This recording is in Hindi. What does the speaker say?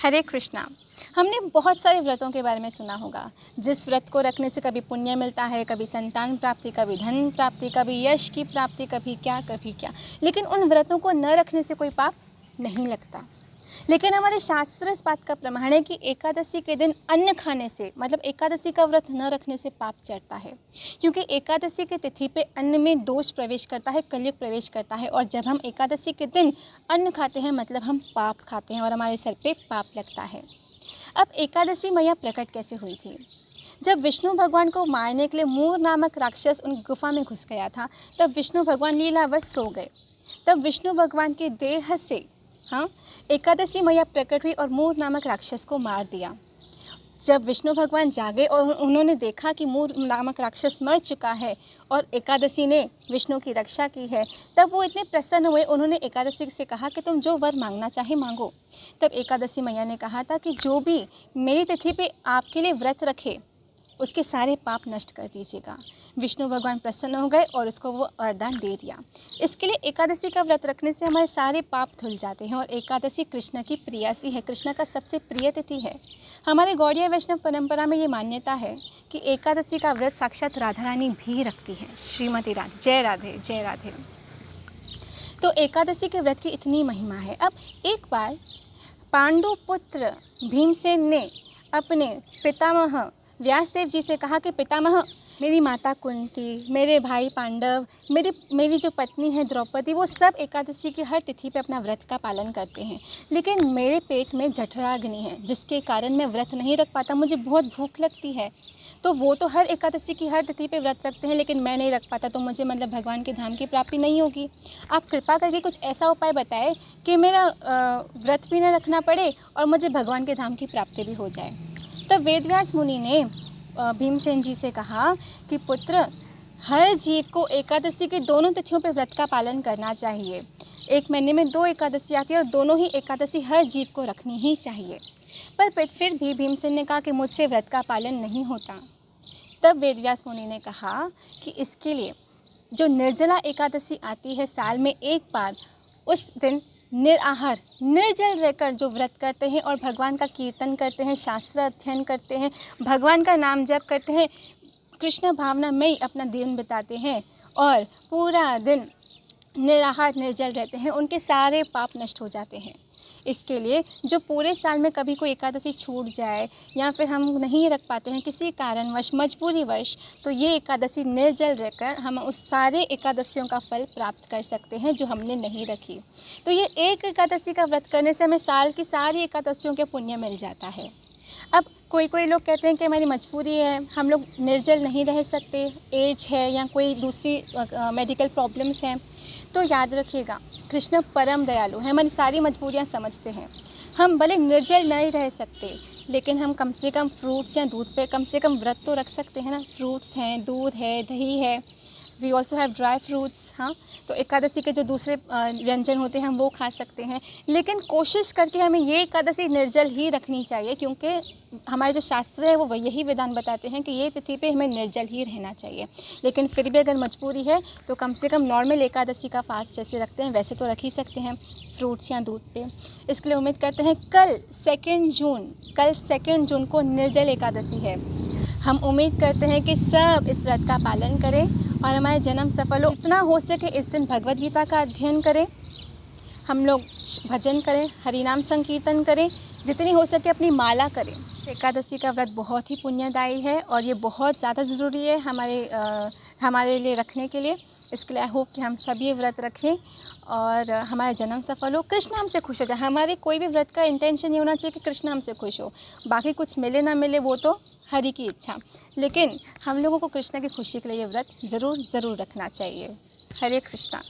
हरे कृष्णा। हमने बहुत सारे व्रतों के बारे में सुना होगा। जिस व्रत को रखने से कभी पुण्य मिलता है, कभी संतान प्राप्ति, कभी धन प्राप्ति, कभी यश की प्राप्ति, कभी क्या। लेकिन उन व्रतों को न रखने से कोई पाप नहीं लगता। लेकिन हमारे शास्त्र इस बात का प्रमाण है कि एकादशी के दिन अन्न खाने से, मतलब एकादशी का व्रत न रखने से पाप चढ़ता है, क्योंकि एकादशी की तिथि पे अन्न में दोष प्रवेश करता है, कलयुग प्रवेश करता है। और जब हम एकादशी के दिन अन्न खाते हैं मतलब हम पाप खाते हैं और हमारे सर पे पाप लगता है। अब एकादशी मैया प्रकट कैसे हुई थी? जब विष्णु भगवान को मारने के लिए मूर नामक राक्षस उन गुफा में घुस गया था, तब विष्णु भगवान लीलावश सो गए। तब विष्णु भगवान के देह से एकादशी मैया प्रकट हुई और मूर नामक राक्षस को मार दिया। जब विष्णु भगवान जागे और उन्होंने देखा कि मूर नामक राक्षस मर चुका है और एकादशी ने विष्णु की रक्षा की है, तब वो इतने प्रसन्न हुए। उन्होंने एकादशी से कहा कि तुम जो वर मांगना चाहे मांगो। तब एकादशी मैया ने कहा था कि जो भी मेरी तिथि पे आपके लिए व्रत रखे उसके सारे पाप नष्ट कर दीजिएगा। विष्णु भगवान प्रसन्न हो गए और उसको वो वरदान दे दिया। इसके लिए एकादशी का व्रत रखने से हमारे सारे पाप धुल जाते हैं। और एकादशी कृष्ण की प्रियासी है, कृष्ण का सबसे प्रिय तिथि है। हमारे गौड़ीय वैष्णव परंपरा में ये मान्यता है कि एकादशी का व्रत साक्षात राधा रानी भी रखती है। श्रीमती राधे, जय राधे जय राधे। तो एकादशी के व्रत की इतनी महिमा है। अब एक बार पांडु पुत्र भीमसेन ने अपने पितामह व्यासदेव जी से कहा कि पितामह, मेरी माता कुंती, मेरे भाई पांडव, मेरी जो पत्नी है द्रौपदी, वो सब एकादशी की हर तिथि पे अपना व्रत का पालन करते हैं, लेकिन मेरे पेट में जठराग्नि है जिसके कारण मैं व्रत नहीं रख पाता। मुझे बहुत भूख लगती है। तो वो तो हर एकादशी की हर तिथि पे व्रत रखते हैं, लेकिन मैं नहीं रख पाता, तो मुझे मतलब भगवान के धाम की प्राप्ति नहीं होगी। आप कृपा करके कुछ ऐसा उपाय बताएं कि मेरा व्रत भी न रखना पड़े और मुझे भगवान के धाम की प्राप्ति भी हो जाए। तब वेदव्यास मुनि ने भीमसेन जी से कहा कि पुत्र, हर जीव को एकादशी की दोनों तिथियों पर व्रत का पालन करना चाहिए। एक महीने में 2 एकादशी आती है और दोनों ही एकादशी हर जीव को रखनी ही चाहिए। पर फिर भी भीमसेन ने कहा कि मुझसे व्रत का पालन नहीं होता। तब वेदव्यास मुनि ने कहा कि इसके लिए जो निर्जला एकादशी आती है साल में एक बार, उस दिन निराहार निर्जल रहकर जो व्रत करते हैं और भगवान का कीर्तन करते हैं, शास्त्र अध्ययन करते हैं, भगवान का नाम जप करते हैं, कृष्ण भावना में ही अपना दिन बिताते हैं और पूरा दिन निराहार निर्जल रहते हैं, उनके सारे पाप नष्ट हो जाते हैं। इसके लिए जो पूरे साल में कभी कोई एकादशी छूट जाए या फिर हम नहीं रख पाते हैं किसी कारणवश, मजबूरीवश, तो ये एकादशी निर्जल रहकर हम उस सारे एकादशियों का फल प्राप्त कर सकते हैं जो हमने नहीं रखी। तो ये एक एकादशी का व्रत करने से हमें साल की सारी एकादशियों के पुण्य मिल जाता है। अब कोई लोग कहते हैं कि हमारी मजबूरी है, हम लोग निर्जल नहीं रह सकते, एज है या कोई दूसरी मेडिकल प्रॉब्लम्स हैं, तो याद रखिएगा कृष्ण परम दयालु है, हमारी सारी मजबूरियां समझते हैं। हम भले निर्जल नहीं रह सकते, लेकिन हम कम से कम फ्रूट्स या दूध पे कम से कम व्रत तो रख सकते हैं ना। फ्रूट्स हैं, दूध है, दही है, we also have dry fruits. तो एकादशी के जो दूसरे व्यंजन होते हैं हम वो खा सकते हैं, लेकिन कोशिश करके हमें ये एकादशी निर्जल ही रखनी चाहिए, क्योंकि हमारे जो शास्त्र है वो यही विधान बताते हैं कि ये तिथि पे हमें निर्जल ही रहना चाहिए। लेकिन फिर भी अगर मजबूरी है तो कम से कम नॉर्मल एकादशी का फास्ट जैसे रखते हैं वैसे तो रख ही सकते हैं, फ्रूट्स या दूध पे। इसके लिए उम्मीद करते हैं कल 2 जून को निर्जल एकादशी है। हम उम्मीद करते हैं कि सब इस व्रत का पालन करें और हमारे जन्म सफल हो। जितना हो सके इस दिन भगवद गीता का अध्ययन करें, हम लोग भजन करें, हरिनाम संकीर्तन करें, जितनी हो सके अपनी माला करें। एकादशी का व्रत बहुत ही पुण्यदायी है और ये बहुत ज़्यादा ज़रूरी है हमारे लिए रखने के लिए। इसके लिए आई होप कि हम सभी व्रत रखें और हमारा जन्म सफल हो, कृष्ण हमसे खुश हो जाए। हमारे कोई भी व्रत का इंटेंशन ये होना चाहिए कि कृष्ण हमसे खुश हो, बाकी कुछ मिले ना मिले वो तो हरि की इच्छा, लेकिन हम लोगों को कृष्ण की खुशी के लिए ये व्रत ज़रूर रखना चाहिए। हरे कृष्णा।